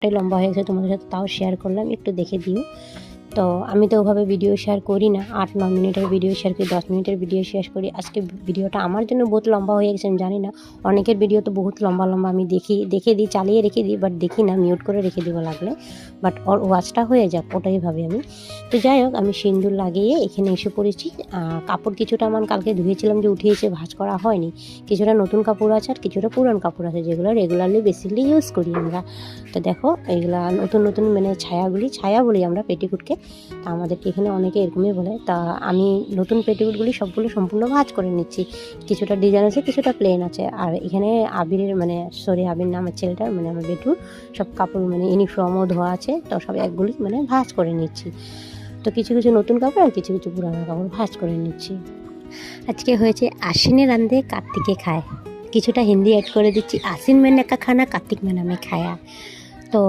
অনেকটাই লম্বা হয়ে গেছে, তোমাদের সাথে তাও শেয়ার করলাম, একটু দেখে দিও। তো আমি তো ওভাবে ভিডিও শেয়ার করি না, 8-9 মিনিটের ভিডিও শেয়ার করি, 10 মিনিটের ভিডিও শেয়ার করি। আজকে ভিডিওটা আমার জন্য বহুত লম্বা হয়ে গেছে, আমি জানি না। অনেকের ভিডিও তো বহুত লম্বা লম্বা আমি দেখে দিই, চালিয়ে রেখে দিই, বাট দেখি না, মিউট করে রেখে দিব লাগলে, বাট ওর ওয়াচটা হয়ে যাক ওটাই ভাবি আমি। তো যাই হোক, আমি সিঁদুর লাগিয়ে এখানে এসে পড়েছি। কাপড় কিছুটা আমার কালকে ধুয়েছিলাম যে উঠিয়েছে, ভাঁজ করা হয়নি। কিছুটা নতুন কাপড় আছে আর কিছুটা পুরান কাপড় আছে, যেগুলো রেগুলারলি বেসিকলি ইউজ করি আমরা। তো দেখো, এইগুলা নতুন নতুন মানে ছায়া বলি আমরা পেটিকুটকে। তা আমাদেরকে এখানে অনেকে এরকমই বলে। তা আমি নতুন পেটিকুটগুলি সবগুলো সম্পূর্ণ ভাঁজ করে নিচ্ছি। কিছুটা ডিজাইন আছে, কিছুটা প্লেন আছে। আর এখানে আবিরের আবির না, আমার ছেলেটার মানে আমার বেটুর সব কাপড় মানে ইউনিফর্মও ধোয়া আছে, তো সব একগুলি মানে ভাঁজ করে নিচ্ছি। তো কিছু কিছু নতুন কাপড় আর কিছু কিছু পুরানো কাপড় ভাঁজ করে নিচ্ছি। আজকে হয়েছে আশ্বিনে রান্ধে কার্তিকে খায়, কিছুটা হিন্দি অ্যাড করে দিচ্ছি। আশ্বিন में का खाना कार्तिक में में खाया। तो